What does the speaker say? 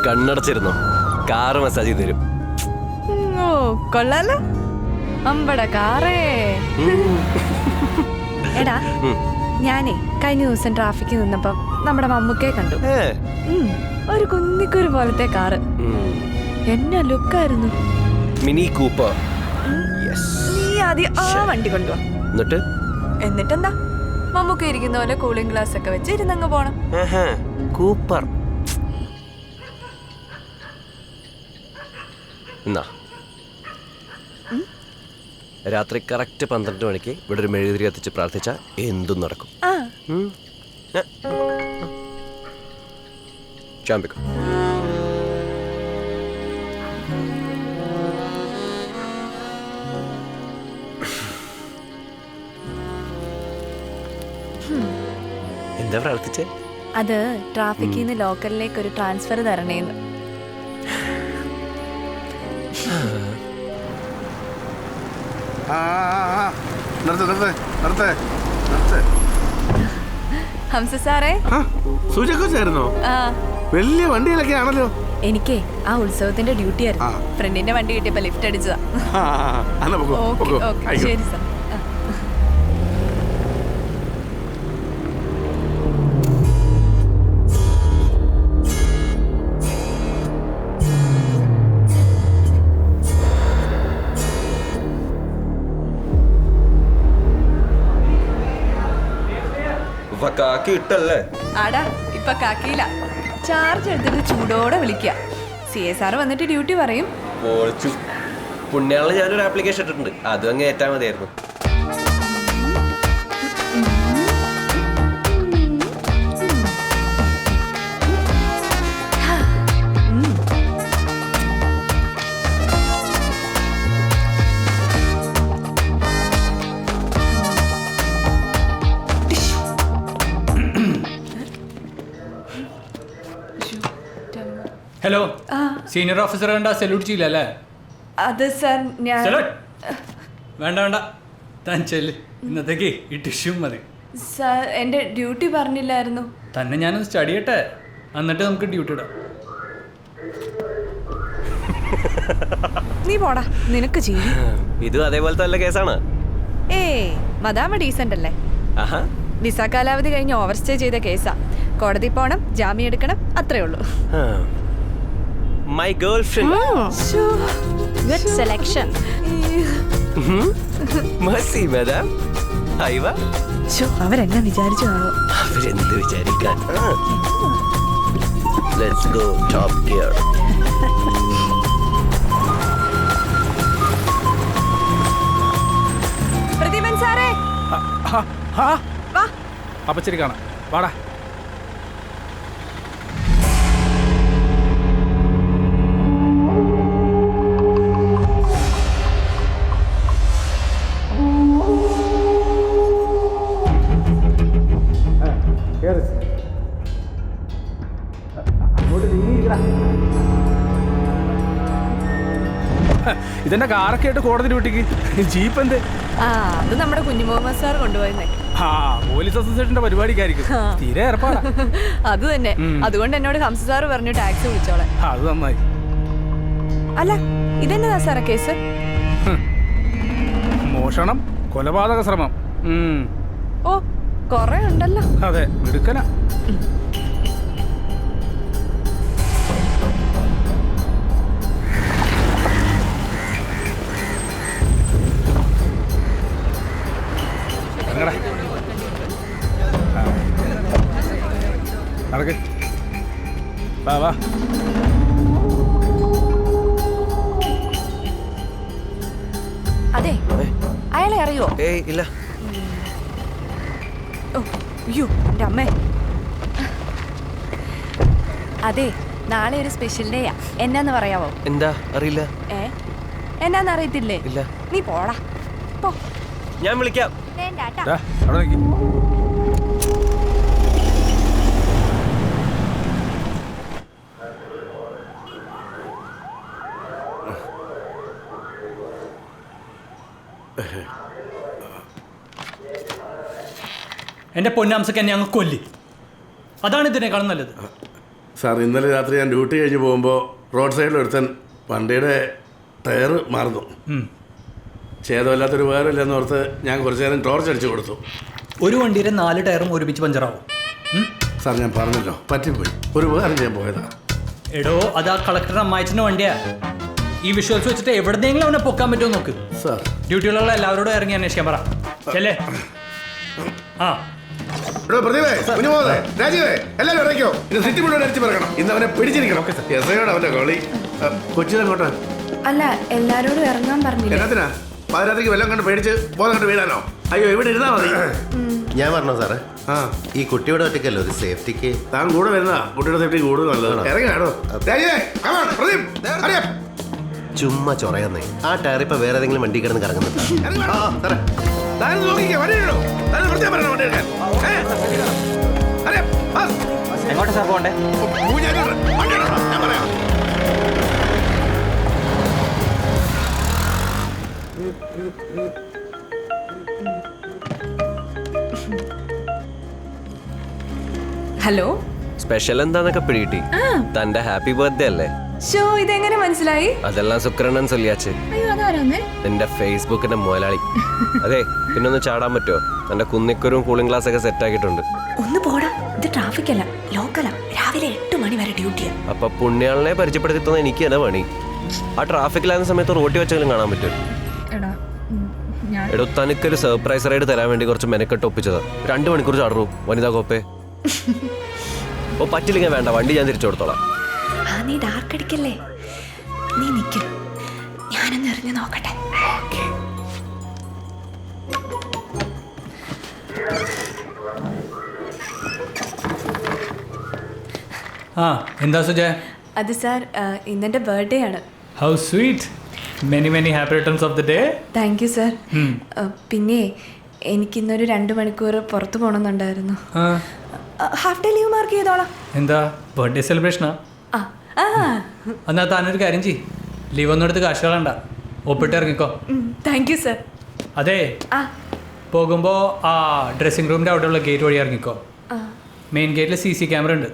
കണ്ണടച്ചിരുന്നോ, car massage ചെയ്ത് തരും. ഓ കൊള്ളാലോ, അമ്പട കാറേ. എടാ ഞാനേ കഴിഞ്ഞ ദിവസം ട്രാഫിക്കിൽ നിന്നപ്പം നമ്മുടെ മമ്മൂക്കയെ കണ്ടു. ഒരു കുന്നിക്കുരു പോലത്തെ കാറ്, എന്നാ ലുക്കായിരുന്നു. Mini Cooper. നീ ആദ്യം ആ വണ്ടി കൊണ്ടുവാ, എന്നിട്ടെന്താ മമ്മൂക്ക ഇരിക്കുന്ന പോലെ കൂളിംഗ് ഗ്ലാസ് ഒക്കെ വെച്ച് ഇരുന്നങ്ങ് പോണം. കൂപ്പർ. എന്നാ രാത്രി കറക്റ്റ് 12 മണിക്ക് ഇവിടെ ഒരു മെഴുകുതിരി കത്തിച്ച് പ്രാർത്ഥിച്ച എന്തും നടക്കും. ചാമ്പിക്കോ. എന്താ പ്രാർത്ഥിച്ചേ? അത് ട്രാഫിക്കിൽ നിന്ന് ലോക്കലിലേക്ക് ഒരു ട്രാൻസ്ഫർ തരണേന്ന്. ഹംസ സാറേ, വലിയ വണ്ടിയിലൊക്കെ ആണല്ലോ. എനിക്കേ ആ ഉത്സവത്തിന്റെ ഡ്യൂട്ടി ആയിരുന്നു. ഫ്രണ്ടിന്റെ വണ്ടി കിട്ടിയപ്പോ ലിഫ്റ്റ് അടിച്ചതാ. ശരി സാർ. ആടാ ഇപ്പൊ കാക്കിയില്ല, ചാർജ് എടുത്തിട്ട് ചൂടോടെ വിളിക്ക. CSR വന്നിട്ട് ഡ്യൂട്ടി പറയും. പുണ്യാളിൽ ഞാനൊരു ആപ്ലിക്കേഷൻ ഇട്ടിട്ടുണ്ട്, അതും അങ്ങ് ഏറ്റാ മതിയായിരുന്നു. ഹലോ, സീനിയർ ഓഫീസർ കണ്ട സല്യൂട്ട് ചെയ്യില്ല അല്ലേ? അത് സാർ ഞാൻ വേണ്ട വേണ്ട, താൻ ചെല്ല്. ഇന്നത്തേക്ക് ഈ ടിഷ്യൂ മതി. സാർ എൻ്റെ ഡ്യൂട്ടി പറഞ്ഞില്ലായിരുന്നു. തന്നെ ഞാനൊന്ന് സ്റ്റഡി ചെയ്യട്ടെ, എന്നിട്ട് നമുക്ക് ഡ്യൂട്ടി ഇടാം. നീ പോടാ, നിനക്ക് ചെയ്യും. ഇതും അതേപോലത്തെ നല്ല കേസാണ്. മദാമ ഡീസന്റ് അല്ലേ? വിസ കാലാവധി കഴിഞ്ഞ് ഓവർ സ്റ്റേ ചെയ്ത കേസാ. കോടതി പോണം, ജാമ്യം എടുക്കണം, അത്രേ ഉള്ളൂ. My girlfriend. Good selection. Mercy, madam. Aiva. അവരെന്നെ വിചാരിച്ചു കാണോ? അവരെന്ത് വിചാരിക്കാൻ? Let's go top gear. പ്രതിഭൻ സാറേ, അപ്പച്ചരി കാണാം, വാടാ. ഇതെന്നെ കാറൊക്കെ ആയിട്ട് കോടതി ഡ്യൂട്ടിക്ക് ജീപ്പ് എന്ത്? അത് നമ്മുടെ കുഞ്ഞു മുഹമ്മദ് സാർ കൊണ്ടുപോയെന്നേ. പോലീസ് അസോസിയേഷന്റെ പരിപാടിക്കായിരിക്കും. തീരെ ഏർപ്പാടാ. അത് തന്നെ, അതുകൊണ്ട് എന്നോട് ഹംസ സാർ പറഞ്ഞു ടാക്സി വിളിച്ചോളെ. അത് നന്നായി. അല്ല, ഇതെന്നതാ സാറേ കേസ്? മോഷണം, കൊലപാതക ശ്രമം. ഓ, കൊറേ ഉണ്ടല്ലോ. അതെ, മിടുക്കനാ. നടക്ക്, വാ വാ. അതെ, അയാളെ അറിയോ? ഇല്ല. അയ്യോ എൻ്റെ അമ്മേ. അതെ, നാളെ ഒരു സ്പെഷ്യൽ ഡേയാ. എന്നാന്ന് പറയാവോ? എന്താ? അറിയില്ല. എന്നാന്ന് അറിയത്തില്ലേ? ഇല്ല. നീ പോടാ, പോ. ഞാൻ വിളിക്കാം. അവിടെ നിൽക്കി. എൻ്റെ പൊന്നാംസക്ക് എന്നെ അങ്ങ് കൊല്ലി. അതാണ് ഇതിനേക്കാളും നല്ലത്. സാർ ഇന്നലെ രാത്രി ഞാൻ ഡ്യൂട്ടി കഴിഞ്ഞ് പോകുമ്പോൾ റോഡ് സൈഡിൽ ഒരുത്തൻ വണ്ടിയുടെ ടയർ മാറുന്നു. ഛേദമില്ലാത്തൊരു ഉപകാരമില്ലെന്ന് ഓർത്ത് ഞാൻ കുറച്ച് നേരം ടോർച്ച് അടിച്ചു കൊടുത്തു. ഒരു വണ്ടിയുടെ 4 ടയറും ഒരുമിച്ച് പഞ്ചറാവും. സാർ ഞാൻ പറഞ്ഞല്ലോ, പറ്റിപ്പോയി. ഒരു ഉപകാരം ചെയ്യാൻ പോയതാ. എടോ അതാ കളക്ടർ അമ്മായിച്ചൻ്റെ വണ്ടിയാ. ഈ വിഷ്വൽസ് വെച്ചിട്ട് എവിടെന്നെങ്കിലും അവനെ പൊക്കാൻ പറ്റുമോ നോക്ക്. സാർ ഡ്യൂട്ടിയിലുള്ള എല്ലാവരോടും ഇറങ്ങി അന്വേഷിക്കാൻ പറ. ചെല്ലേ. ആ പ്രതിഭേ, കുഞ്ഞുമോളെ, രാജീവേ, എല്ലാവരും ഇറങ്ങിക്കോ. ഇത് സിറ്റി മുഴുവൻ അടിച്ചു പറയണം. ഇന്ന് അവനെ പിടിച്ചിരിക്കണം. എസ്ഐയോട് അവന്റെ കളി. കൊച്ചിനെങ്ങോട്ടാ? അല്ല, എല്ലാരോടും ഇറങ്ങാൻ പറഞ്ഞില്ല. എന്നാത്തിനാ പാതിരാത്രിക്ക് വെല്ലം കണ്ട് പേടിച്ച് ബോധം കണ്ട് വീഴാനോ? അയ്യോ, ഇവിടെ ഇരുന്നാ മതി. ഞാൻ പറഞ്ഞോ സാറേ, ആ, ഈ കുട്ടിയുടെ ഒറ്റയ്ക്കല്ലോ ഒരു സേഫ്റ്റിക്ക്. താൻ കൂടെ വരുന്ന കുട്ടിയുടെ സേഫ്റ്റി കൂടുതൽ നല്ലതാണ്. ഇറങ്ങിയാണോ? ചുമ്മാ ചൊറയാന്നേ. ആ ടയർ ഇപ്പൊ വേറെ ഏതെങ്കിലും വണ്ടി കിടന്ന് കറങ്ങുന്നുണ്ടോ? എങ്ങോട്ടാ സാർ പോകണ്ടേ? ഹലോ, സ്പെഷ്യൽ എന്താന്നൊക്കെ പിടികിട്ടി. തന്റെ ഹാപ്പി ബർത്ത്ഡേ അല്ലേ? ഷോ ഇതെങ്ങനെ മനസ്സിലായി? അതെല്ലാം ശുക്രണ്ണൻ ചൊല്ലിയാച്ച്. അയ്യോ, അതാരാന്നേ? നിന്റെ ഫേസ്ബുക്കിന്റെ മുതലാളി. അതെ, പിന്നെ ഒന്ന് ചാടാൻ പറ്റുമോ? തന്റെ കുന്നിക്കുരും കൂളിംഗ് ഗ്ലാസ് ഒക്കെ സെറ്റ് ആക്കിയിട്ടുണ്ട്. ഒന്ന് പോടാ, ഇത് ട്രാഫിക് അല്ല, ലോക്കലാ. രാവിലെ 8 മണി വരെ ഡ്യൂട്ടിയാ. അപ്പൊ പുണ്യാളിനെ പരിചയപ്പെടുത്തി തന്ന എനിക്ക് തന്നെ പണി. ആ ട്രാഫിക്കിലാകുന്ന സമയത്ത് റോട്ടി വെച്ചെങ്കിലും കാണാൻ പറ്റും. എടോ, തനിക്കൊരു സർപ്രൈസ് റൈഡ് തരാൻ വേണ്ടി കുറച്ച് മെനക്കെട്ട് ഒപ്പിച്ചതാ. 2 മണിക്കൂർ ചാടറു വനിതാ കോപ്പേ. ഓ, പറ്റില്ലെങ്കിൽ വേണ്ട, വണ്ടി ഞാൻ തിരിച്ചു കൊടുത്തോളാം. ആ, നീ ഡാർക്ക് അടിക്കല്ലേ. നീ നിൽക്കും, ഞാനൊന്ന് എറിഞ്ഞു നോക്കട്ടെ. ആ എന്താ സുജയ? അത് സാർ, ഇന്നെൻ്റെ ബർത്ത്ഡേ ആണ്. How sweet. Many many happy returns of the day. Thank you sir. പിന്നെ എനിക്കിന്നൊരു 2 മണിക്കൂർ പുറത്ത് പോകണമെന്നുണ്ടായിരുന്നു. ഹാഫ് ഡേ ലീവ് മാർക്ക് ചെയ്തോളാം. എന്താ ബർത്ത്ഡേ സെലിബ്രേഷനാ? എന്നാ താനൊരു കാര്യം ചെയ്യ്, ലീവ് ഒന്നും എടുത്ത് കാശ് കളണ്ട, ഒപ്പിട്ട് ഇറങ്ങിക്കോ. Thank you sir. അതെ, പോകുമ്പോൾ ആ ഡ്രസ്സിംഗ് റൂമിൻ്റെ അവിടെയുള്ള ഗേറ്റ് വഴി ഇറങ്ങിക്കോ. മെയിൻ ഗേറ്റിൽ CC ക്യാമറ ഉണ്ട്.